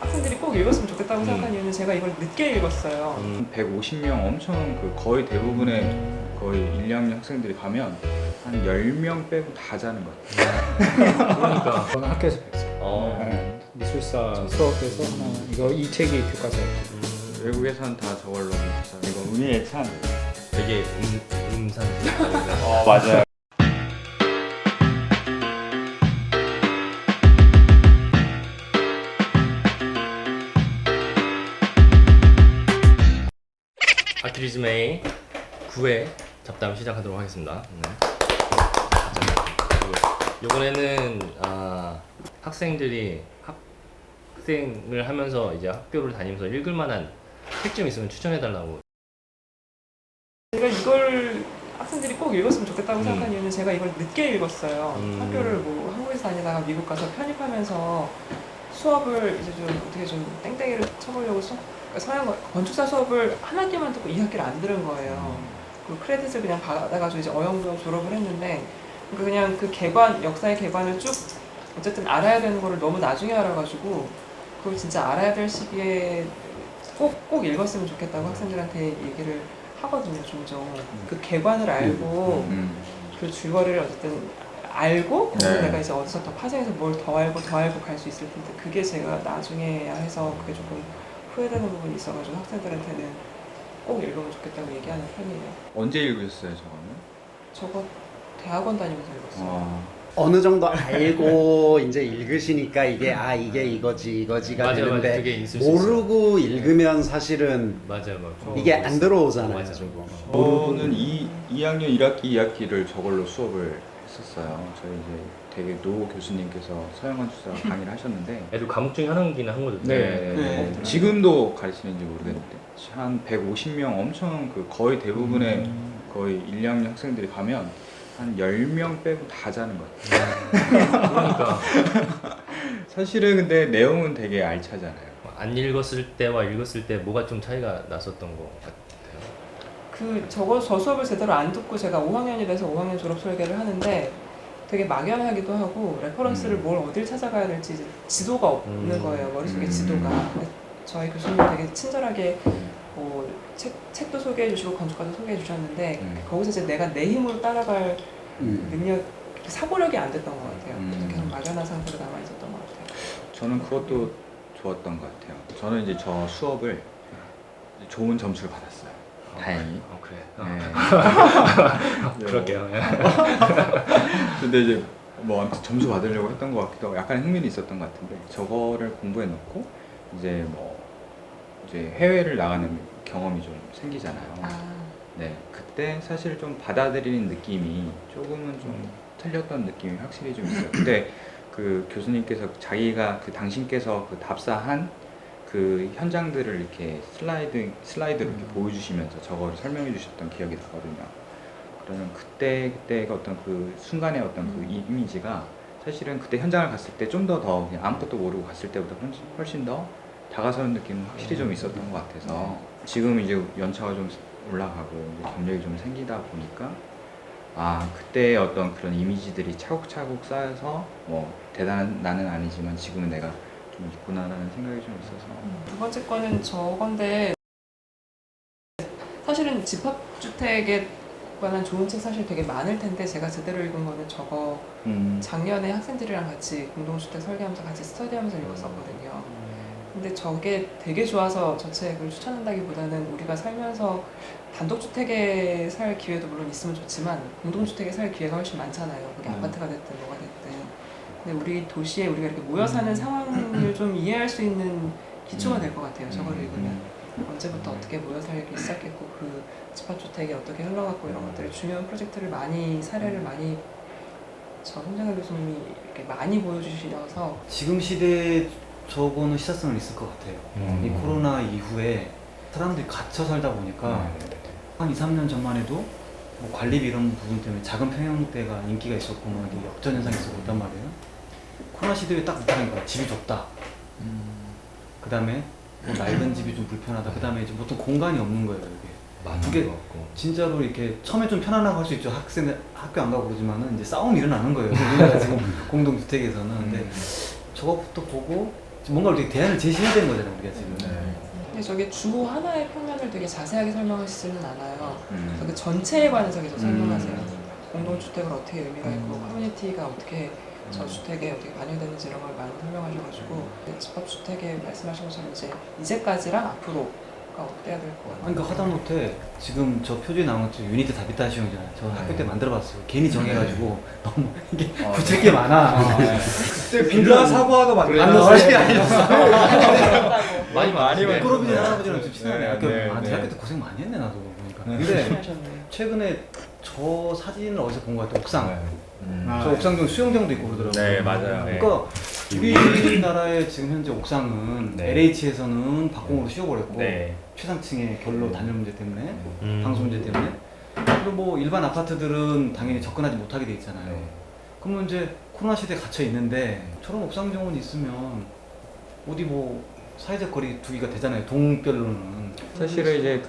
학생들이 꼭 읽었으면 좋겠다고 생각한 이유는 제가 이걸 늦게 읽었어요. 150명 엄청 거의 대부분의 거의 1, 2학년 학생들이 가면 한 10명 빼고 다 자는 것 같아요. 그러니까 저는 학교에서 뵀어요. 네, 미술사 수업에서 하나 이 책이 교과서였죠. 외국에선 다 저걸로 했어요. 이거 의미의 찬. 되게 음산. 맞아요. 아키리즘의 9회 잡담 시작하도록 하겠습니다. 네. 이번에는 학생들이 학생을 하면서 이제 학교를 다니면서 읽을 만한 책 좀 있으면 추천해달라고. 제가 이걸 학생들이 꼭 읽었으면 좋겠다고 생각한 이유는 제가 이걸 늦게 읽었어요. 학교를 뭐 한국에서 다니다가 미국 가서 편입하면서 수업을 이제 좀 어떻게 좀 땡땡이를 쳐보려고 서양 건축사 수업을 한 학기만 듣고 2학기를 안 들은 거예요. 그 크레딧을 그냥 받아가지고 이제 어영부영 졸업을 했는데 그냥 그 개관, 역사의 개관을 쭉 어쨌든 알아야 되는 거를 너무 나중에 알아가지고 그걸 진짜 알아야 될 시기에 꼭 읽었으면 좋겠다고 학생들한테 얘기를 하거든요, 종종. 그 개관을 알고 그 줄거리를 어쨌든 알고 거기서 내가 이제 어디서 더 파생해서 뭘 더 알고 갈 수 있을 텐데 그게 제가 나중에야 해서 그게 조금 후회되는 부분이 있어가지고 학생들한테는 꼭 읽으면 좋겠다고 얘기하는 편이에요. 언제 읽으셨어요, 저거는? 저거 대학원 다니면서 읽었어요. 어느 정도 알고 이제 읽으시니까 이게 이게 이거지가 맞아, 되는데 그게 있을 수 모르고 읽으면 사실은 맞아. 이게 안 들어오잖아요. 맞아. 저거. 저는 2학년 1학기, 2학기를 저걸로 수업을 했었어요. 저희 이제 되게 노 교수님께서 서양건축사 강의를 하셨는데 애들 과목 중에 하나긴 한 거죠. 네. 지금도 가르치는지 모르겠는데 한 150명 엄청 거의 대부분의 거의 1, 2학년 학생들이 가면 한 10명 빼고 다 자는 것 같아요. 그러니까 사실은 근데 내용은 되게 알차잖아요. 안 읽었을 때와 읽었을 때 뭐가 좀 차이가 났었던 것 같아요. 저 수업을 제대로 안 듣고 제가 5학년이 돼서 5학년 졸업 설계를 하는데 되게 막연하기도 하고 레퍼런스를 뭘 어딜 찾아가야 될지 이제 지도가 없는 거예요. 머릿속에 지도가. 근데 저희 교수님 되게 친절하게 뭐 책도 소개해 주시고 건축가도 소개해 주셨는데 거기서 이제 내가 내 힘으로 따라갈 능력, 사고력이 안 됐던 것 같아요. 그래서 계속 막연한 상태로 남아 있었던 것 같아요. 저는 그것도 좋았던 것 같아요. 저는 이제 저 수업을 좋은 점수를 받았어요. 다행히. 그래. 네. 그럴게요. 근데 이제 뭐 아무튼 점수 받으려고 했던 것 같기도 하고 약간 흥미는 있었던 것 같은데 저거를 공부해 놓고 이제 이제 해외를 나가는 경험이 좀 생기잖아요. 네, 그때 사실 좀 받아들이는 느낌이 조금은 좀 틀렸던 느낌이 확실히 좀 있어요. 근데 그 교수님께서 당신께서 그 답사한 그 현장들을 이렇게 슬라이드로 이렇게 보여주시면서 저거를 설명해 주셨던 기억이 나거든요. 그러면 그때가 어떤 그 순간의 어떤 그 이미지가 사실은 그때 현장을 갔을 때 좀 더 그냥 아무것도 모르고 갔을 때보다 훨씬 더 다가서는 느낌은 확실히 좀 있었던 것 같아서 지금 이제 연차가 좀 올라가고 이제 경력이 좀 생기다 보니까 그때의 어떤 그런 이미지들이 차곡차곡 쌓여서 뭐 대단한 나는 아니지만 지금은 내가 좀 있구나라는 생각이 좀 있어서 두 번째 거는 저건데 사실은 집합주택에 관한 좋은 책 사실 되게 많을 텐데 제가 제대로 읽은 거는 저거 작년에 학생들이랑 같이 공동주택 설계하면서 같이 스터디하면서 읽었었거든요. 근데 저게 되게 좋아서 저 책을 추천한다기보다는 우리가 살면서 단독주택에 살 기회도 물론 있으면 좋지만 공동주택에 살 기회가 훨씬 많잖아요. 그게 아파트가 됐든 뭐가 됐든. 근데 우리 도시에 우리가 이렇게 모여 사는 상황을 좀 이해할 수 있는 기초가 될 것 같아요. 저걸 읽으면. 언제부터 어떻게 모여 살기 시작했고 그 집합주택이 어떻게 흘러갔고 이런 것들을 중요한 프로젝트를 사례를 많이 저 손정현 교수님이 이렇게 많이 보여주셔서 지금 시대에 저거는 시사성은 있을 것 같아요. 이 코로나 이후에 사람들이 갇혀 살다 보니까 한 2, 3년 전만 해도 뭐 관리비 이런 부분 때문에 작은 평형대가 인기가 있었고 막 이게 역전 현상이 있었고 그단 말이에요. 코로나 시대에 딱 나타난 거야. 집이 좁다. 그 다음에 뭐 낡은 집이 좀 불편하다. 그 다음에 이제 보통 공간이 없는 거예요. 이게 진짜로 이렇게 처음에 좀 편안하고 할 수 있죠. 학생들 학교 안 가고 그러지만은 이제 싸움이 일어나는 거예요. 우리나라 지금 공동주택에서는. 근데 저것부터 보고 뭔가 되게 대안을 제시해야 되는 거잖아요, 우리가 지금. 근데 저게 주 하나의 평면을 되게 자세하게 설명하시지는 않아요. 그래서 그 전체에 관해서 계속 설명하세요. 공동주택을 어떻게 의미가 있고 커뮤니티가 어떻게 저주택에 어떻게 반영되는지 이런 걸 많이 설명하셔가지고 집합주택에 말씀하신 것처럼 이제까지랑 앞으로가 어때야 될 것 같아요. 아니, 그러니까 하다못해 지금 저 표지에 나온 것 유니트 다비타 시험이잖아요. 저 학교 때 만들어봤어요. 괜히 정해가지고 너무 이게 붙일 게 많아. 그때 빌라 사고하다 안 넣었어요. 많이 부끄러운 할아버지랑 좀 친하네. 네, 네, 아, 네. 대학교 때 고생 많이 했네 나도 보니까. 네. 근데 하셨네요. 최근에 저 사진을 어디서 본 것 같아요. 옥상. 아, 저 옥상 중 수영장도 있고 그러더라고요. 네, 맞아요. 네. 그러니까 우리나라의 지금 현재 옥상은 네. LH에서는 박공으로 씌워버렸고 네. 최상층의 결로 단열 문제 때문에 방수 음. 문제 때문에 그리고 뭐 일반 아파트들은 당연히 접근하지 못하게 돼 있잖아요. 네. 그러면 이제 코로나 시대에 갇혀 있는데 저런 옥상 정원 있으면 어디 뭐 사회적 거리 두기가 되잖아요. 동별로는. 사실은 이제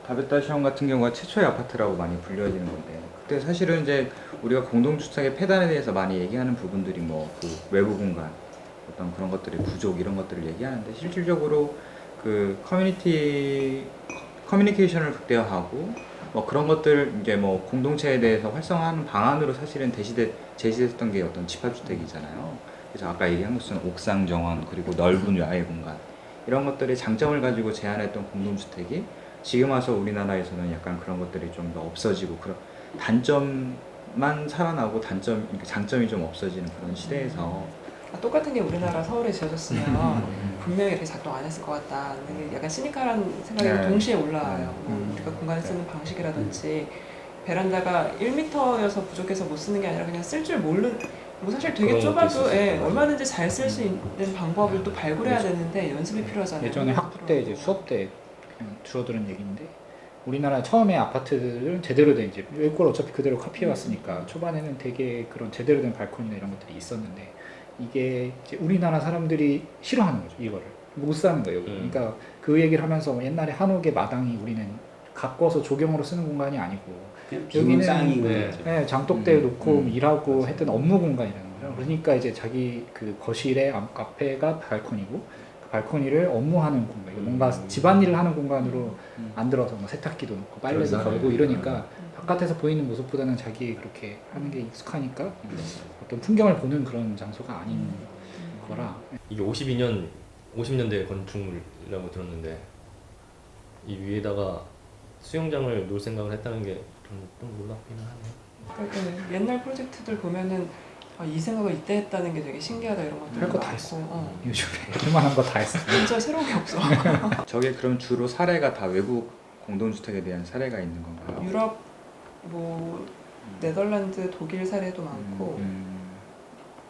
다베타 시험 같은 경우가 최초의 아파트라고 많이 불려지는 건데 그때 사실은 이제 우리가 공동주택의 폐단에 대해서 많이 얘기하는 부분들이 뭐 그 외부 공간 어떤 그런 것들의 부족 이런 것들을 얘기하는데 실질적으로 그 커뮤니케이션을 극대화하고 뭐 그런 것들 이제 뭐 공동체에 대해서 활성화하는 방안으로 사실은 제시됐던 게 어떤 집합주택이잖아요. 그래서 아까 얘기한 것처럼 옥상 정원 그리고 넓은 야외 공간 이런 것들의 장점을 가지고 제안했던 공동주택이 지금 와서 우리나라에서는 약간 그런 것들이 좀 더 없어지고 그런 단점만 살아나고 장점이 좀 없어지는 그런 시대에서 똑같은 게 우리나라 서울에 지어졌으면 분명히 이렇게 작동 안 했을 것 같다는 게 약간 시니컬한 생각이 네. 동시에 올라와요. 우리가 공간을 쓰는 방식이라든지 베란다가 1m여서 부족해서 못 쓰는 게 아니라 그냥 쓸 줄 모르는 뭐 사실 되게 그런 것도 좁아도 있었어요. 얼마든지 잘 쓸 수 있는 방법을 또 발굴해야 되는데 연습이 필요하잖아요. 예전에 학부 때 이제 수업 때 그냥 들어들은 얘기인데 우리나라 처음에 아파트들은 제대로 된 이제 외국 걸 어차피 그대로 카피해 왔으니까 초반에는 되게 그런 제대로 된 발코니나 이런 것들이 있었는데 이게 이제 우리나라 사람들이 싫어하는 거죠. 이거를 못 사는 거예요. 그러니까 그 얘기를 하면서 옛날에 한옥의 마당이 우리는 가꿔서 조경으로 쓰는 공간이 아니고 빈땅인 네. 거죠. 네, 장독대에 놓고 일하고 했던 업무 공간이라는 거예요. 그러니까 이제 자기 그 거실의 앞에가 발코니고 그 발코니를 업무하는 공간, 뭔가 집안일을 하는 공간으로 만들어서 뭐 세탁기도 놓고 빨래도 걸고 이러니까 바깥에서 보이는 모습보다는 자기 그렇게 하는 게 익숙하니까 어떤 풍경을 보는 그런 장소가 아닌 거라. 이게 50년대 건축물이라고 들었는데 이 위에다가 수영장을 놓을 생각을 했다는 게 좀 놀랍기는 하네요. 그러니까 옛날 프로젝트들 보면은 이 생각을 이때 했다는 게 되게 신기하다 이런 것도 할 거 다 많고. 했어. 요즘에 할만한 거 다 했어. 진짜 새로운 게 없어. 저게 그럼 주로 사례가 다 외국 공동주택에 대한 사례가 있는 건가요? 유럽 뭐 네덜란드, 독일 사례도 많고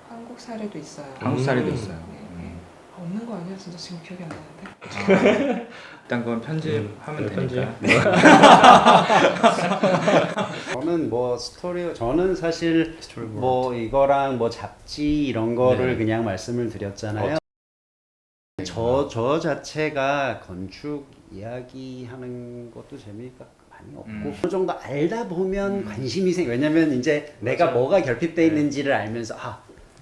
한국 사례도 있어요. 한국 사례도 있어요. 네. 없는 거 아니야? 진짜 지금 기억이 안 나는데. 일단 그건 편집하면 되니까. 저는 뭐 저는 사실 뭐 이거랑 뭐 잡지 이런 거를 네. 그냥 말씀을 드렸잖아요. 저 자체가 건축 이야기하는 것도 재미가 많이 없고 어느 정도 알다 보면 관심이 왜냐면 이제 내가 뭐가 결핍돼 있는지를 알면서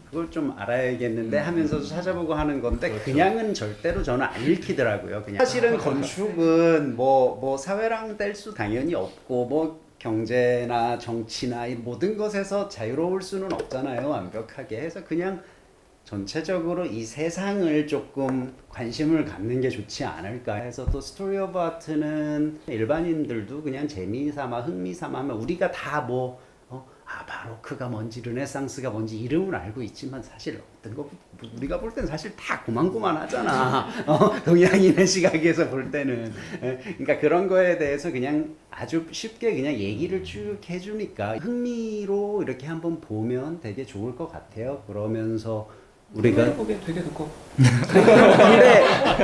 그걸 좀 알아야겠는데 하면서도 찾아보고 하는 건데 그냥은 절대로 저는 안 읽히더라고요. 그냥 사실은 건축은 뭐 사회랑 뗄 수 당연히 없고 뭐 경제나 정치나 이 모든 것에서 자유로울 수는 없잖아요. 완벽하게 해서 그냥 전체적으로 이 세상을 조금 관심을 갖는 게 좋지 않을까 해서 또 스토리 오브 아트는 일반인들도 그냥 재미삼아 흥미삼아 하면 우리가 다 바로크가 뭔지 르네상스가 뭔지 이름을 알고 있지만 사실 어떤 거 우리가 볼 때는 사실 다 고만고만하잖아. 동양인의 시각에서 볼 때는 그러니까 그런 거에 대해서 그냥 아주 쉽게 그냥 얘기를 쭉 해주니까 흥미로 이렇게 한번 보면 되게 좋을 것 같아요. 그러면서 우리가 보기엔 되게 두껍고.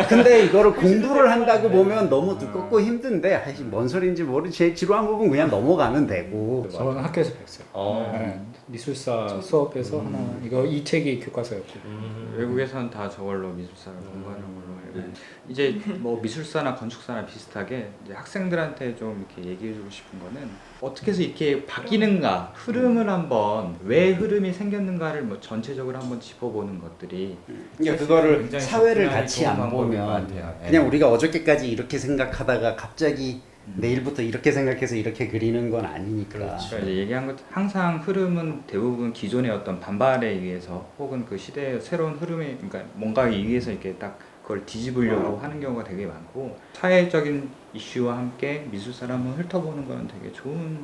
근데 이거를 공부를 한다고 보면 너무 두껍고 힘든데 뭔 소리인지 모르지 제일 지루한 부분 그냥 넘어가면 되고. 저는 학교에서 뵀어요. 어. 네. 미술사 수업에서 하나 이 책이 교과서였고 외국에서는 다 저걸로 미술사를 공부하는 걸로 알고 있는데 이제 뭐 미술사나 건축사나 비슷하게 이제 학생들한테 좀 이렇게 얘기해주고 싶은 거는 어떻게 해서 이렇게 바뀌는가 흐름을 한번 왜 흐름이 생겼는가를 뭐 전체적으로 한번 짚어보는 것들이 그러니까 그거를 굉장히 사회를 접근하기 같이 좋은 안 방법인 것 보면 같아요. 그냥 우리가 어저께까지 이렇게 생각하다가 갑자기 내일부터 이렇게 생각해서 이렇게 그리는 건 아니니까. 그러니까 이제 얘기한 것 항상 흐름은 대부분 기존의 어떤 반발에 의해서 혹은 그 시대의 새로운 흐름에 그러니까 뭔가에 의해서 이렇게 딱 그걸 뒤집으려고 하는 경우가 되게 많고 사회적인 이슈와 함께 미술사를 한번 훑어보는 건 되게 좋은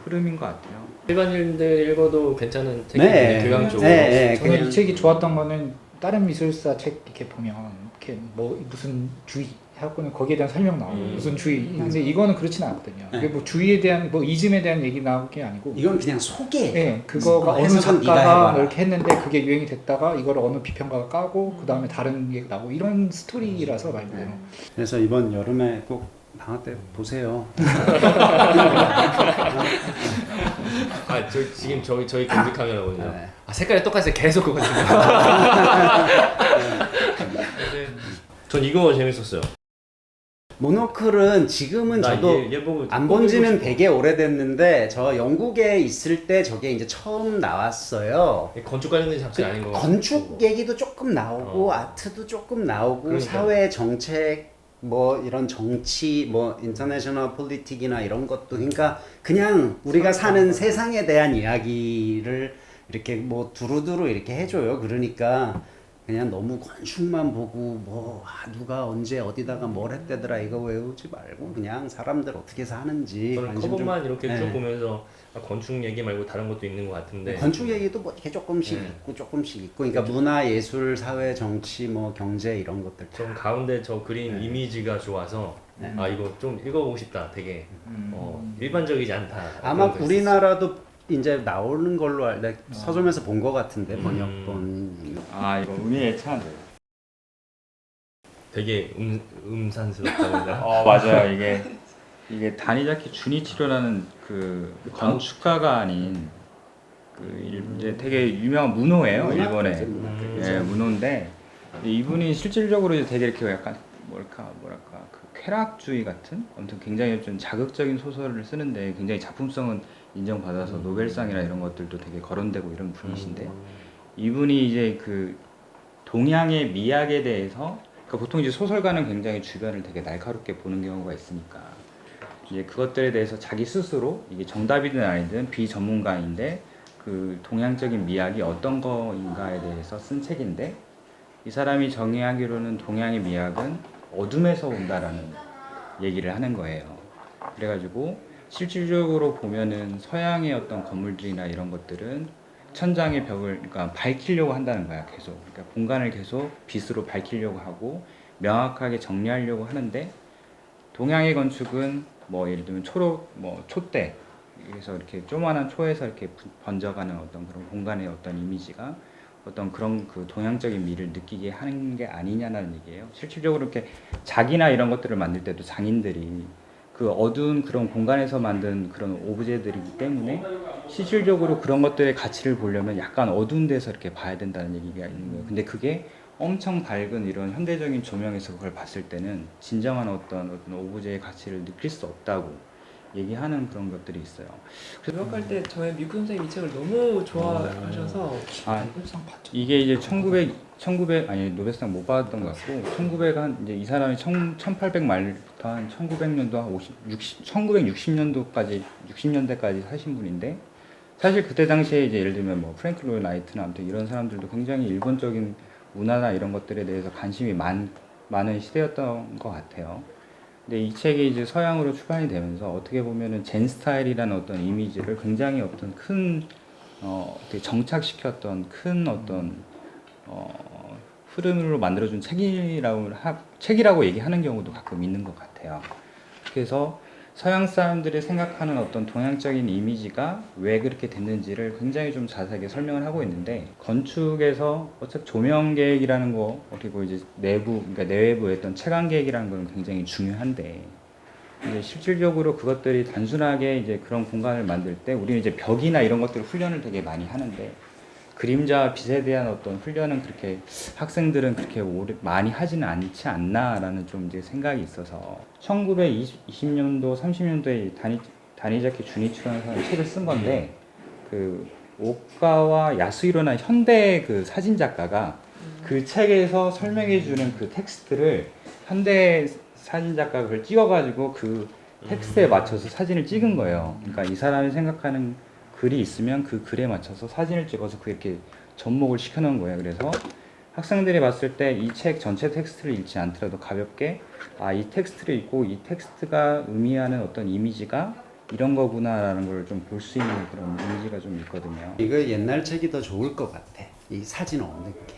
흐름인 것 같아요. 일반인들 읽어도 괜찮은 책인데 교양적으로. 저는 이 책이 좋았던 거는 다른 미술사 책 이렇게 보면 이렇게 뭐 무슨 주의 하고는 거기에 대한 설명 나오고 무슨 주의 근데 이거는 그렇지는 않거든요. 이게 뭐 주의에 대한 뭐 이즘에 대한 얘기 나올 게 아니고 이건 그냥 소개. 네, 그거가 어느 해석은 네가 작가가 해봐라. 뭐 이렇게 했는데 그게 유행이 됐다가 이거를 어느 비평가가 까고 그 다음에 다른 게 나오고 이런 스토리라서 말 그대로 그래서 이번 여름에 꼭 방학 때 보세요. 지금 저희 경비 카메라거든요. 네. 색깔이 똑같아서 계속 그거 지금. 전 이거 재밌었어요. 모노클은 지금은 저도 얘 보고 안 본 지는 되게 오래됐는데 저 영국에 있을 때 저게 이제 처음 나왔어요. 건축 관련된 잡지 아닌 거. 건축 얘기도 조금 나오고 아트도 조금 나오고 그러니까요. 사회 정책 뭐 이런 정치 뭐 인터내셔널 폴리틱이나 이런 것도 그러니까 그냥 우리가 사는 세상에 대한 이야기를 이렇게 뭐 두루두루 이렇게 해줘요. 그러니까 그냥 너무 건축만 보고 뭐 누가 언제 어디다가 뭘 했대더라 이거 외우지 말고 그냥 사람들 어떻게 사는지 저는 관심 커버만 이렇게 네. 쭉 보면서 건축 얘기 말고 다른 것도 있는 것 같은데. 건축 얘기도 뭐 이렇게 조금씩 있고 그러니까 문화, 예술, 사회, 정치, 뭐 경제 이런 것들 전 가운데 저 그린 이미지가 좋아서 이거 좀 읽어보고 싶다. 되게 일반적이지 않다. 아마 그런 거 우리나라도 이제 나오는 걸로 서점에서 본 것 같은데 번역본. 아 이거 의미의 찬. 되게 음산스럽다고 해야 되나? 맞아요. 이게 다니자키 주니치로라는 그 건축가가 아닌 이제 되게 유명한 문호예요. 일본의 문호인데 이분이 실질적으로 이제 되게 이렇게 약간 뭐랄까 그 쾌락주의 같은 아무튼 굉장히 좀 자극적인 소설을 쓰는데 굉장히 작품성은 인정받아서 노벨상이나 이런 것들도 되게 거론되고 이런 분이신데 이분이 이제 그 동양의 미학에 대해서 그러니까 보통 이제 소설가는 굉장히 주변을 되게 날카롭게 보는 경우가 있으니까 이제 그것들에 대해서 자기 스스로 이게 정답이든 아니든 비전문가인데 그 동양적인 미학이 어떤 거인가에 대해서 쓴 책인데 이 사람이 정의하기로는 동양의 미학은 어둠에서 온다라는 얘기를 하는 거예요. 그래가지고 실질적으로 보면은 서양의 어떤 건물들이나 이런 것들은 천장의 벽을 그러니까 밝히려고 한다는 거야 계속. 그러니까 공간을 계속 빛으로 밝히려고 하고 명확하게 정리하려고 하는데 동양의 건축은 뭐 예를 들면 초록 뭐 촛대 그래서 이렇게 조그만한 초에서 이렇게 번져가는 어떤 그런 공간의 어떤 이미지가 어떤 그런 그 동양적인 미를 느끼게 하는 게 아니냐는 얘기예요. 실질적으로 이렇게 작이나 이런 것들을 만들 때도 장인들이 그 어두운 그런 공간에서 만든 그런 오브제들이기 때문에 실질적으로 그런 것들의 가치를 보려면 약간 어두운 데서 이렇게 봐야 된다는 얘기가 있는 거예요. 근데 그게 엄청 밝은 이런 현대적인 조명에서 그걸 봤을 때는 진정한 어떤 오브제의 가치를 느낄 수 없다고 얘기하는 그런 것들이 있어요. 교육할 때 저희 미쿠 선생님 이 책을 너무 좋아하셔서 이게 이제 1900 아니 노벨상 못 받았던 것 같고 1900한 이제 이 사람이 1800 말부터 한 1900년도 한 1960년도까지 60년대까지 사신 분인데 사실 그때 당시에 이제 예를 들면 뭐 프랭크 로이 라이트나 아무튼 이런 사람들도 굉장히 일본적인 문화나 이런 것들에 대해서 관심이 많은 시대였던 것 같아요. 근데 이 책이 이제 서양으로 출간이 되면서 어떻게 보면은 젠 스타일이라는 어떤 이미지를 굉장히 어떤 큰 되게 정착시켰던 큰 어떤 흐름으로 만들어준 책이라고 얘기하는 경우도 가끔 있는 것 같아요. 그래서 서양 사람들이 생각하는 어떤 동양적인 이미지가 왜 그렇게 됐는지를 굉장히 좀 자세하게 설명을 하고 있는데 건축에서 어차피 조명 계획이라는 거 그리고 이제 그러니까 내외부의 어떤 채광 계획이라는 건 굉장히 중요한데 이제 실질적으로 그것들이 단순하게 이제 그런 공간을 만들 때 우리는 이제 벽이나 이런 것들을 훈련을 되게 많이 하는데 그림자와 빛에 대한 어떤 훈련은 그렇게 학생들은 그렇게 많이 하지는 않지 않나라는 좀 이제 생각이 있어서 1920년도 30년도에 다니자키 주니치라는 책을 쓴 건데 그 오카와 야스히로나 현대 그 사진 작가가 그 책에서 설명해 주는 그 텍스트를 현대 사진 작가가 그걸 찍어가지고 그 텍스트에 맞춰서 사진을 찍은 거예요. 그러니까 이 사람이 생각하는 글이 있으면 그 글에 맞춰서 사진을 찍어서 그렇게 접목을 시켜놓은 거예요. 그래서 학생들이 봤을 때 이 책 전체 텍스트를 읽지 않더라도 가볍게 이 텍스트를 읽고 이 텍스트가 의미하는 어떤 이미지가 이런 거구나라는 걸 좀 볼 수 있는 그런 이미지가 좀 있거든요. 이거 옛날 책이 더 좋을 것 같아. 이 사진 없는 게.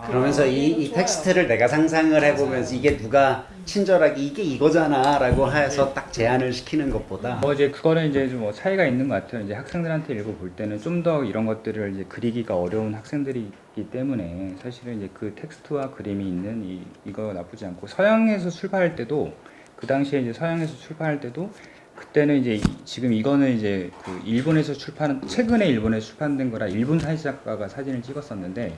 그러면서 이 텍스트를 내가 상상을 해보면서 이게 누가 친절하게 이게 이거잖아라고 해서 딱 제안을 시키는 것보다 이제 그거는 이제 좀 차이가 있는 것 같아요. 이제 학생들한테 읽어볼 때는 좀 더 이런 것들을 이제 그리기가 어려운 학생들이기 때문에 사실은 이제 그 텍스트와 그림이 있는 이거 나쁘지 않고 서양에서 출판할 때도 그 당시에 이제 서양에서 출판할 때도 그때는 이제 지금 이거는 이제 그 일본에서 최근에 일본에서 출판된 거라 일본 사진 작가가 사진을 찍었었는데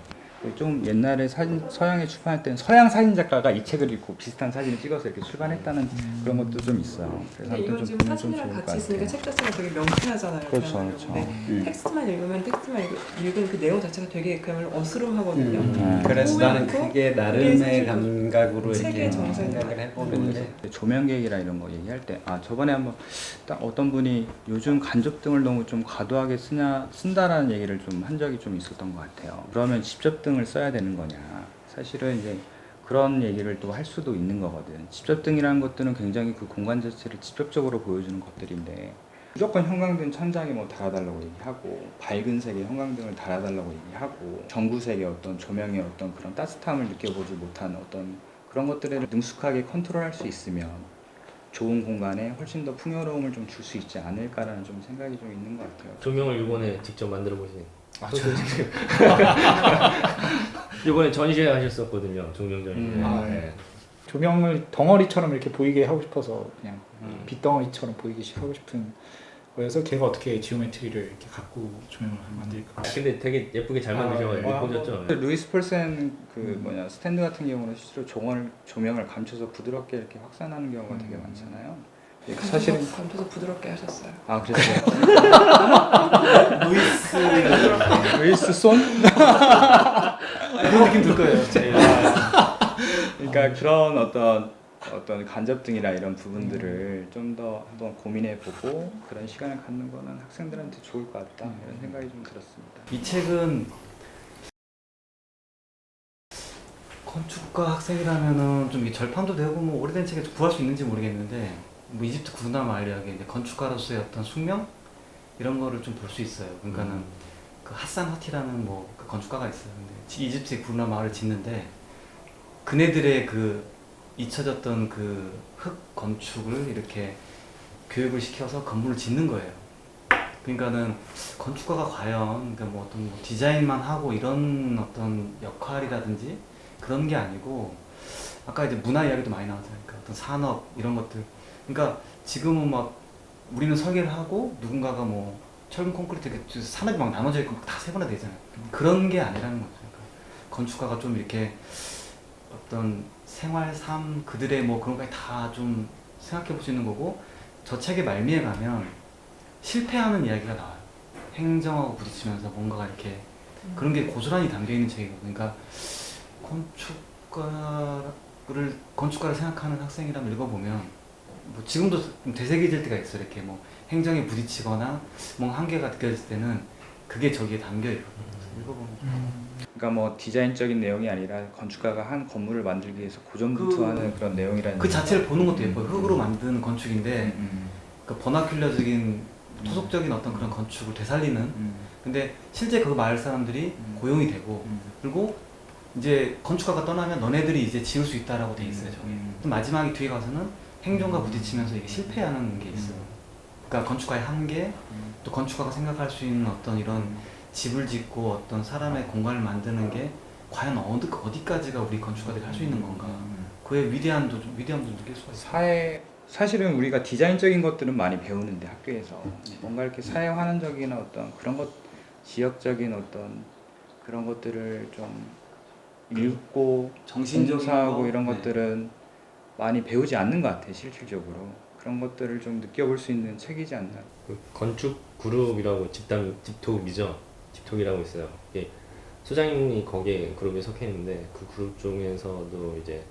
좀 옛날에 서양에 출판할 때는 서양 사진 작가가 이 책을 읽고 비슷한 사진을 찍어서 이렇게 출판했다는 그런 것도 좀 있어요. 그래서 근데 이건 지금 사진이랑 같이 있으니까 책 자체가 되게 명쾌하잖아요. 그렇죠, 그야말로. 그렇죠. 근데 텍스트만 읽으면 읽은 그 내용 자체가 되게 그야말로 어스름하거든요. 그래서 나는 그리고 그게 나름의 감각으로 책의 이렇게 정서인 것 생각을 같아요. 해보는데 조명계획이라 이런 거 얘기할 때 저번에 한번 딱 어떤 분이 요즘 간접등을 너무 좀 과도하게 쓴다라는 얘기를 좀 한 적이 좀 있었던 것 같아요. 그러면 직접등을 써야 되는 거냐? 사실은 이제 그런 얘기를 또 할 수도 있는 거거든. 직접등이라는 것들은 굉장히 그 공간 자체를 직접적으로 보여주는 것들인데 무조건 형광등 천장에 뭐 달아달라고 얘기하고 밝은 색의 형광등을 달아달라고 얘기하고 전구색의 어떤 조명의 어떤 그런 따뜻함을 느껴보지 못한 어떤 그런 것들을 능숙하게 컨트롤할 수 있으면 좋은 공간에 훨씬 더 풍요로움을 좀 줄 수 있지 않을까라는 좀 생각이 좀 있는 것 같아요. 조명을 이번에 직접 만들어 보신 이번에 전시회 하셨었거든요. 조명 전시회. 네. 조명을 덩어리처럼 이렇게 보이게 하고 싶어서 그냥 빛덩어리처럼 보이게 하고 싶은 거여서 걔가 어떻게 지오메트리를 이렇게 갖고 조명을 만들까. 근데 되게 예쁘게 잘 만드셔가지고 보셨죠? 루이스 폴센 스탠드 같은 경우는 실제로 조명을 감춰서 부드럽게 이렇게 확산하는 경우가 되게 많잖아요. 사실은 감춰서 부드럽게 하셨어요. 그랬어요. 루이스 루이스 손? 그런 느낌 들 거예요. 그러니까 그런 어떤 간접등이나 이런 부분들을 좀 더 한번 고민해보고 그런 시간을 갖는 거는 학생들한테 좋을 것 같다 이런 생각이 좀 들었습니다. 이 책은 건축가 학생이라면은 좀 절판도 되고 뭐 오래된 책에서 구할 수 있는지 모르겠는데 뭐 이집트 구나 말리하게 이제 건축가로서의 어떤 숙명 이런 거를 좀 볼 수 있어요. 그러니까는 그 하산 하티라는 뭐 그 건축가가 있어요. 근데 이집트의 구나 마을을 짓는데 그네들의 그 잊혀졌던 그 흙 건축을 이렇게 교육을 시켜서 건물을 짓는 거예요. 그러니까는 건축가가 과연 그러니까 뭐 어떤 뭐 디자인만 하고 이런 어떤 역할이라든지 그런 게 아니고 아까 이제 문화 이야기도 많이 나왔잖아요. 그러니까 어떤 산업 이런 것들. 그러니까 지금은 막 우리는 설계를 하고 누군가가 뭐 철근 콘크리트 이렇게 산업이 막 나눠져 있고 다 세분화되잖아요. 그런 게 아니라는 거죠. 그러니까 건축가가 좀 이렇게 어떤 생활, 삶, 그들의 뭐 그런 거에 다 좀 생각해 볼 수 있는 거고 저 책의 말미에 가면 실패하는 이야기가 나와요. 행정하고 부딪히면서 뭔가가 이렇게 그런 게 고스란히 담겨 있는 책이거든요. 그러니까 건축가를 생각하는 학생이라면 읽어보면 뭐 지금도 좀 되새겨질 때가 있어요. 이렇게 뭐 행정에 부딪히거나 뭔가 한계가 느껴질 때는 그게 저기에 담겨 있거든요. 읽어보면 그러니까 뭐 디자인적인 내용이 아니라 건축가가 한 건물을 만들기 위해서 고전분투하는 그런 내용이라는 그 자체를 보는 것도 예뻐요. 흙으로 만든 건축인데 그 버나큘러적인 토속적인 어떤 그런 건축을 되살리는 근데 실제 그 마을 사람들이 고용이 되고 그리고 이제 건축가가 떠나면 너네들이 이제 지을 수 있다라고 돼 있어요. 또 마지막에 뒤에 가서는 행정과 부딪히면서 이게 실패하는 게 있어요. 그러니까 건축가의 한계, 또 건축가가 생각할 수 있는 어떤 이런 집을 짓고 어떤 사람의 공간을 만드는 게 과연 어디까지가 우리 건축가들이 할 수 있는 건가? 그의 위대함도 느낄 수가 있어요. 사실은 우리가 디자인적인 것들은 많이 배우는데 학교에서 뭔가 이렇게 사회 환원적인 어떤 그런 것, 지역적인 어떤 그런 것들을 좀 읽고 정신적인 공사하고 거? 이런 네. 것들은 많이 배우지 않는 것 같아 실질적으로. 그런 것들을 좀 느껴볼 수 있는 책이지 않나. 그 건축 그룹이라고 집톡이죠. 집톡이라고 있어요. 이게 소장님이 거기에 그룹에 속해 있는데 그 그룹 중에서도 이제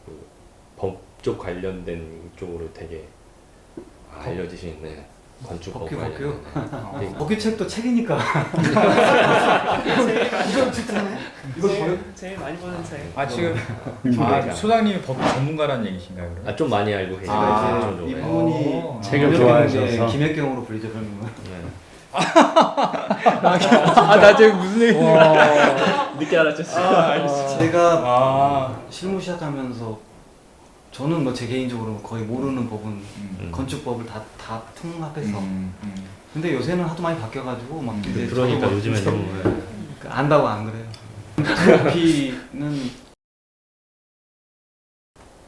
그 법쪽 관련된 쪽으로 되게 알려지시는데 건축법 법규. 관련된 법규 책도 책이니까. 제일 많이 보는 책. 아 지금 아, 소장님이 법 전문가라는 얘기신가요? 그럼? 좀 많이 알고 계시죠. 아, 좀 좋아해요. 이분이 책을 김혁경인데 좋아하셔서. 김혁경으로 불리죠 별명은. 네. 나 지금 무슨 얘기? 늦게 알았죠. 제가 아, 실무 시작하면서 저는 뭐 제 개인적으로 거의 모르는 법은 건축법을 다 통합해서. 근데 요새는 하도 많이 바뀌어가지고 막 이제 그러니까 저도 막 요즘에 이제 너무 안다고 안 그래요. GOP는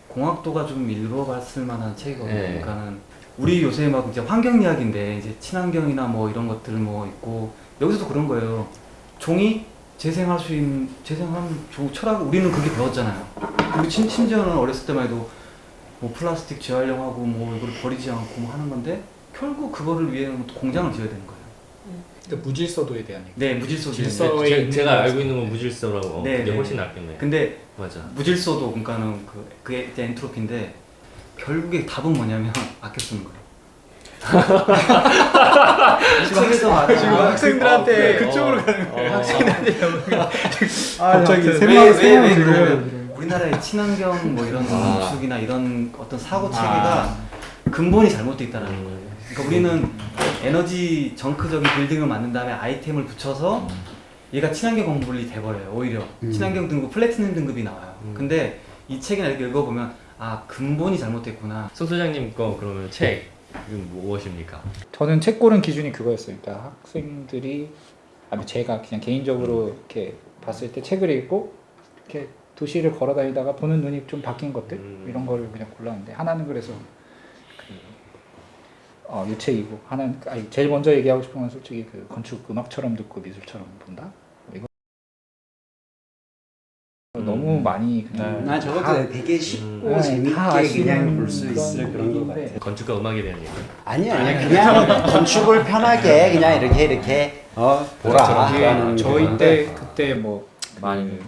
공학도가 좀 읽어봤을 만한 책이거든요. 네. 그러니까는 우리 요새 막 이제 환경 이야기인데 이제 친환경이나 뭐 이런 것들 뭐 있고 여기서도 그런 거예요. 종이 재생할 수 있는 재생하는 철학 우리는 그게 배웠잖아요. 그리고 심지어는 어렸을 때만 해도 뭐 플라스틱 재활용하고 뭐 이걸 버리지 않고 뭐 하는 건데 결국 그거를 위해서는 또 공장을 지어야 되는 거예요. 그러니까 무질서도에 대한 얘기. 네, 무질소 질서. 제가 알고 있는 건 무질서라고. 네, 그게 네. 훨씬 낫겠네. 근데 맞아. 무질서도 그러니까는 그게 이제 엔트로피인데 결국에 답은 뭐냐면 아껴 쓰는 거예요. 지금 학생들한테 그래. 그쪽으로 가는 거예요. 학생들한테 갑자기 왜 생각을 그러면 우리나라의 친환경 뭐 이런 건축이나 이런 어떤 사고 체계가 근본이 잘못돼 있다는 거예요. 그러니까 우리는 에너지 정크적인 빌딩을 만든 다음에 아이템을 붙여서 얘가 친환경 건물이 돼버려요. 오히려 친환경 등급, 플래티넘 등급이 나와요. 근데 이 책이나 이렇게 읽어보면 아 근본이 잘못됐구나. 송 소장님 거 그러면 책 이건 무엇입니까? 저는 책 고른 기준이 그거였어요. 그러니까 학생들이 아니 제가 그냥 개인적으로 이렇게 봤을 때 책을 읽고 이렇게 도시를 걸어 다니다가 보는 눈이 좀 바뀐 것들 이런 거를 그냥 골랐는데 하나는 그래서 이 책이고 하나는 아니, 제일 먼저 얘기하고 싶은 건 솔직히 그 건축 음악처럼 듣고 미술처럼 본다. 이거 너무 많이 그냥 나 저것도 되게 쉽고 다 재밌게 아시는 그냥 볼 수 있을 그런 것 얘기인데 같아. 건축과 음악에 대한 얘기. 아니 그냥 건축을 편하게 그냥 이렇게 보라. 라는 저희 건데. 때 그때 뭐 많이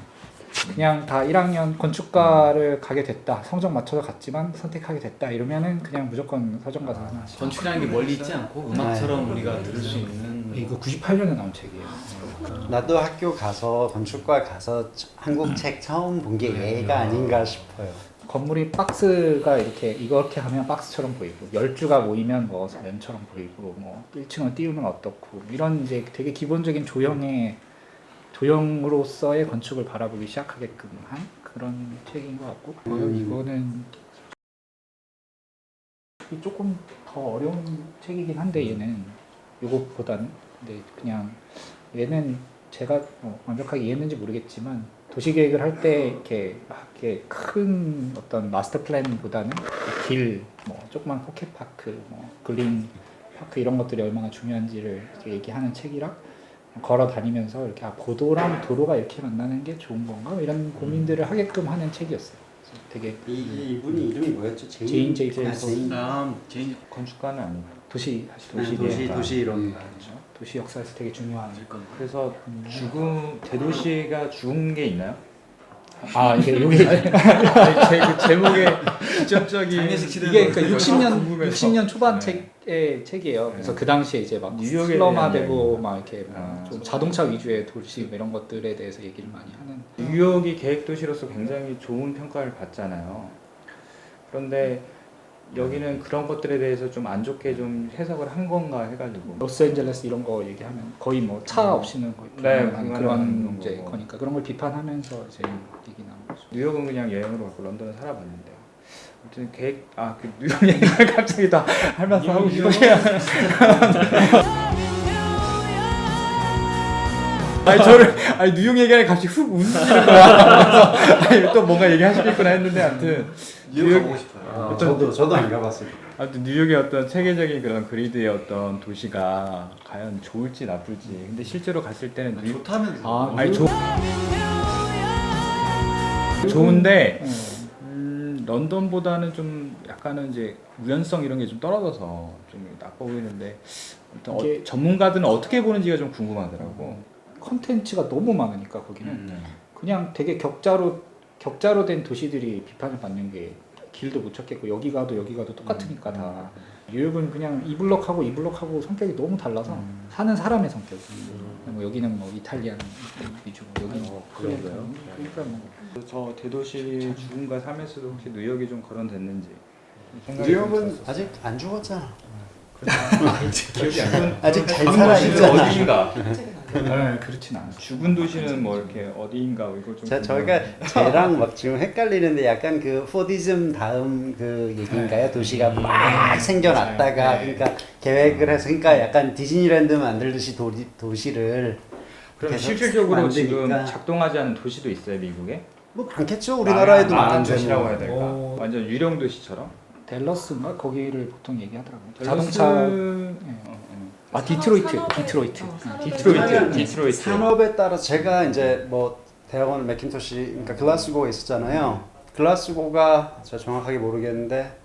그냥 다 1학년 건축과를 가게 됐다. 성적 맞춰서 갔지만 선택하게 됐다. 이러면은 그냥 무조건 서점가서 하나 하시고. 건축이라는 게 멀리 있지 않고 음악처럼 우리가 들을 수 있는 이거 98년에 나온 책이에요. 나도 학교 가서 건축과 가서 한국 책 처음 본 게 얘가 아닌가 싶어요. 건물이 박스가 이렇게 하면 박스처럼 보이고 10주가 모이면 뭐 면처럼 보이고 뭐 1층을 띄우면 어떻고 이런 이제 되게 기본적인 조형으로서의 건축을 바라보기 시작하게끔 한 그런 책인 것 같고 이거는 조금 더 어려운 책이긴 한데 얘는 요것보다는 근데 그냥 얘는 제가 완벽하게 이해했는지 모르겠지만 도시계획을 할 때 이렇게 큰 어떤 마스터 플랜보다는 길, 뭐 조그만 포켓파크, 뭐 그린 파크 이런 것들이 얼마나 중요한지를 이렇게 얘기하는 책이라 걸어 다니면서 이렇게 고도랑 도로가 이렇게 만나는 게 좋은 건가 이런 고민들을 하게끔 하는 책이었어요. 그래서 되게 이분이 이름이 뭐였죠? 제인 제이 제인. 제인 건축가는 아니고 도시 이론. 도시 역사에서 되게 중요한 그래서 대도시가 죽은 게 있나요? 이게 요게 그 제목의 직접적인 장례식 치르는 이게 거 그러니까 궁금해서. 60년 초반 네. 책이에요. 그래서 그 당시에 이제 막 뉴욕에 슬럼화되고 대한 막 이렇게 아, 좀 자동차 위주의 도시 뭐 이런 것들에 대해서 얘기를 많이 하는. 뉴욕이 계획도시로서 굉장히 좋은 평가를 받잖아요. 그런데 여기는 그런 것들에 대해서 좀 안 좋게 좀 해석을 한 건가 해가지고. 로스앤젤레스 이런 거 얘기하면 거의 뭐 차 없이는 거의 네, 불가능한 그런 이제 거니까 그런 걸 비판하면서 이제 얘기 나온 거죠. 뉴욕은 그냥 여행으로 갔고 런던은 살아봤는데요. 아무튼 그 뉴욕 얘기를 갑자기 다 하면서 하고 싶어요. 뉴욕 얘기하니 갑자기 훅 웃으시는 거야. 그래서 또 뭔가 얘기하시겠구나 했는데 아무튼 뉴욕 가보고 싶어요. 저도 안 가봤어요. 아무튼 뉴욕의 어떤 체계적인 그런 그리드의 어떤 도시가 과연 좋을지 나쁠지. 근데 실제로 갔을 때는 뉴욕 좋다면서. 아니 좋은데 런던보다는 좀 약간은 이제 우연성 이런 게 좀 떨어져서 좀 나빠 보이는데 아무튼 이게- 전문가들은 어떻게 보는지가 좀 궁금하더라고. 컨텐츠가 너무 많으니까 거기는 그냥 되게 격자로 된 도시들이 비판을 받는 게 길도 못 찾겠고 여기 가도 똑같으니까 다 뉴욕은 그냥 이 블럭하고 이 블럭하고 성격이 너무 달라서 사는 사람의 성격이 뭐 여기는 뭐 이탈리안 위주고 여기는 그런가요? 그러니까 뭐 저 대도시 죽음과 삶에서도 혹시 뉴욕이 좀 거론됐는지 생각이 뉴욕은 좀 아직 안 죽었잖아. 기억이 안 나. 아직 잘 살아 있잖아. 어디인가? 네, 그렇진 않아요. 죽은 도시는 뭐 이렇게 어디인가 이걸 좀 저희가 쟤랑 막 지금 헷갈리는데 약간 그 포디즘 다음 그 얘기인가요? 도시가 막 생겨났다가 그러니까 계획을 해서 그러니까 약간 디즈니랜드 만들듯이 도시를 그럼 계속 실질적으로 만드니까. 지금 작동하지 않은 도시도 있어요 미국에? 뭐 많겠죠. 우리나라에도 망한 많은데 도시라고 뭐. 해야 될까? 완전 유령 도시처럼? 댈러스인가 거기를 보통 얘기하더라고요. 댈러스- 자동차 어, 아 디트로이트. 디트로이트. 산업에 따라 제가 이제 뭐 대학원 맥킨토시 그러니까 글라스고에 있었잖아요. 글라스고가 제가 정확하게 모르겠는데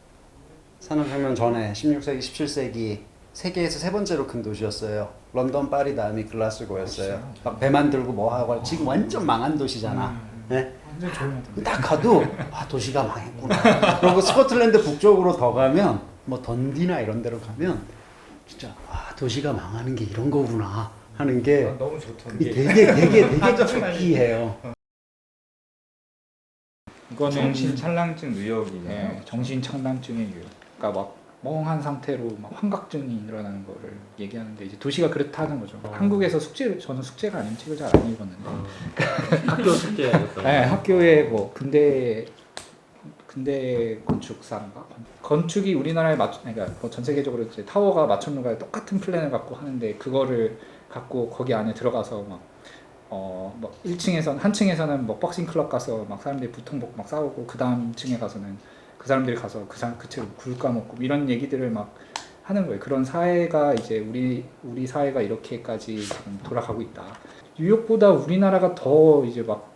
산업혁명 전에 16세기, 17세기 세계에서 세 번째로 큰 도시였어요. 런던, 파리 다음이 글라스고였어요. 막 배만 들고 뭐 하고 지금 완전 망한 도시잖아. 네? 완전 조용하던데. 딱 가도 아 도시가 망했구나. 그리고 스코틀랜드 북쪽으로 더 가면 뭐 던디나 이런 데로 가면 진짜 아 도시가 망하는 게 이런 거구나 하는 게 너무 좋다. 되게 특이해요. 이거는 정신 찰랑증 뉴욕이잖아요. 네, 정신 창담증의 유형. 그러니까 막 멍한 상태로 막 환각증이 일어나는 거를 얘기하는데 이제 도시가 그렇다는 거죠. 한국에서 저는 숙제가 아닌 책을 잘 안 읽었는데 학교 숙제였던 네, 학교에 뭐 근대 건축사인가 건축이 우리나라에 그러니까 뭐 전 세계적으로 이제 타워가 맞췄는가 똑같은 플랜을 갖고 하는데 그거를 갖고 거기 안에 들어가서 뭐 1층에선 한 층에서는 뭐 복싱 클럽 가서 막 사람들이 부통복 막 싸우고 그 다음 층에 가서는 그 사람들이 가서 그 채로 굴 까먹고 이런 얘기들을 막 하는 거예요. 그런 사회가 이제 우리 사회가 이렇게까지 지금 돌아가고 있다. 뉴욕보다 우리나라가 더 이제 막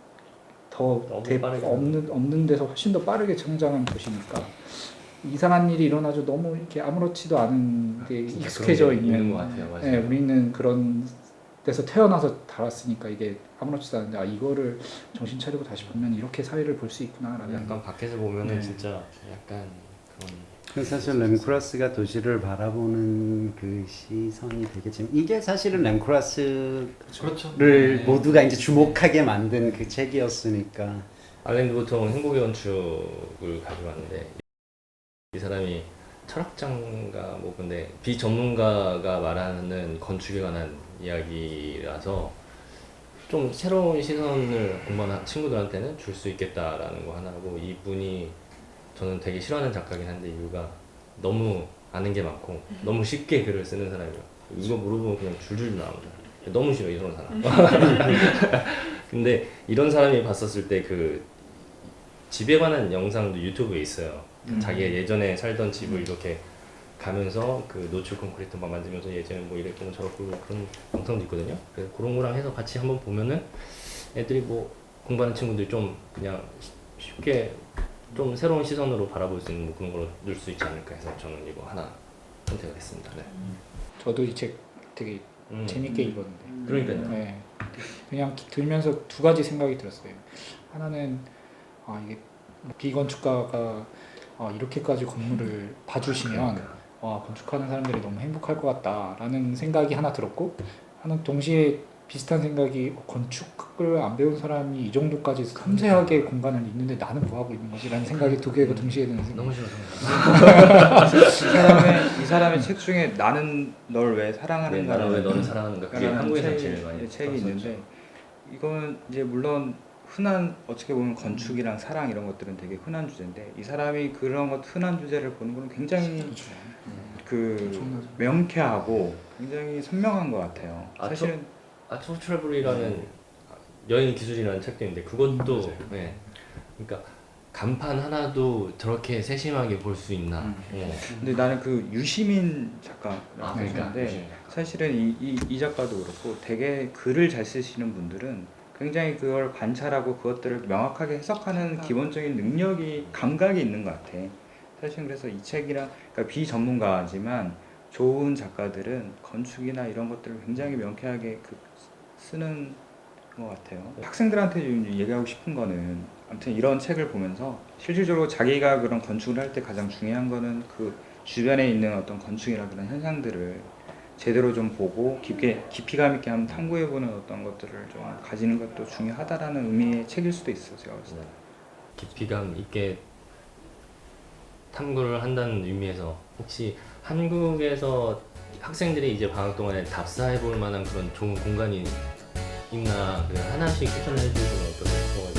더 너무 빠르게 없는 데서 훨씬 더 빠르게 성장한 곳이니까 이상한 일이 일어나죠. 너무 이렇게 아무렇지도 않은 게 익숙해져 있는 것 같아요. 맞아요. 네, 우리는 그런 데서 태어나서 자랐으니까 이게 아무렇지도 않은데 이거를 정신 차리고 다시 보면 이렇게 사회를 볼 수 있구나라는 약간 밖에서 보면은 네. 진짜 약간 그런 사실 렘크라스가 도시를 바라보는 그 시선이 되게 재밌. 이게 사실은 렘크라스를 그렇죠. 모두가 이제 주목하게 만든 그 책이었으니까. 알렌드 보통 행복의 건축을 가져왔는데 이 사람이 철학자인가 뭐 근데 비전문가가 말하는 건축에 관한 이야기라서 좀 새로운 시선을 공부하는 친구들한테는 줄 수 있겠다라는 거 하나고 이분이 저는 되게 싫어하는 작가긴 한데 이유가 너무 아는 게 많고 너무 쉽게 글을 쓰는 사람이에요. 이거 물어보면 그냥 줄줄 나옵니다. 너무 싫어 이런 사람. 근데 이런 사람이 봤었을 때 그 집에 관한 영상도 유튜브에 있어요. 자기가 예전에 살던 집을 이렇게 가면서 그 노출 콘크리트 막 만들면서 예전에 뭐 이랬고 저랬고 그런 영상도 있거든요. 그래서 그런 거랑 해서 같이 한번 보면은 애들이 뭐 공부하는 친구들이 좀 그냥 쉽게 좀 새로운 시선으로 바라볼 수 있는 뭐 그런 걸 넣을 수 있지 않을까 해서 저는 이거 하나 선택을 했습니다. 네. 저도 이 책 되게 재밌게 읽었는데 그러니까요. 네. 그냥 들면서 두 가지 생각이 들었어요. 하나는 이게 비건축가가 이렇게까지 건물을 봐주시면 건축하는 사람들이 너무 행복할 것 같다라는 생각이 하나 들었고 하나 동시에 비슷한 생각이 건축을 안 배운 사람이 이 정도까지 섬세하게 공간을 읽는데 나는 뭐 하고 있는 거지라는 생각이 두 개가 동시에 드는 생각. 너무 싫어서. 이 사람의 책 중에 나는 널 왜 네, 사랑하는가 나는 왜 너를 사랑하는가 그게 한국에서 제일 많이 책이 있는데 이건 이제 물론 흔한 어떻게 보면 건축이랑 사랑 이런 것들은 되게 흔한 주제인데 이 사람이 그런 것 흔한 주제를 보는 거는 굉장히 명쾌하고 굉장히 선명한 것 같아요. 사실은 아트 트래블이라는 여행 기술이라는 책도 있는데 그것도 네. 그러니까 간판 하나도 저렇게 세심하게 볼 수 있나. 근데 나는 그 유시민 작가 그러니까. 계신데 사실은 이 작가도 그렇고 되게 글을 잘 쓰시는 분들은 굉장히 그걸 관찰하고 그것들을 명확하게 해석하는 기본적인 능력이 감각이 있는 것 같아. 사실 그래서 이 책이랑 그러니까 비전문가지만 좋은 작가들은 건축이나 이런 것들을 굉장히 명쾌하게 쓰는 것 같아요. 학생들한테 얘기하고 싶은 거는 아무튼 이런 책을 보면서 실질적으로 자기가 그런 건축을 할 때 가장 중요한 거는 그 주변에 있는 어떤 건축이나 그런 현상들을 제대로 좀 보고 깊이감 있게 한번 탐구해보는 어떤 것들을 좀 가지는 것도 중요하다라는 의미의 책일 수도 있어요. 제가 봤을 때. 깊이감 있게 탐구를 한다는 의미에서 혹시 한국에서 학생들이 이제 방학 동안에 답사해 볼 만한 그런 좋은 공간이 있나 하나씩 추천을 해주시면 어떨까요?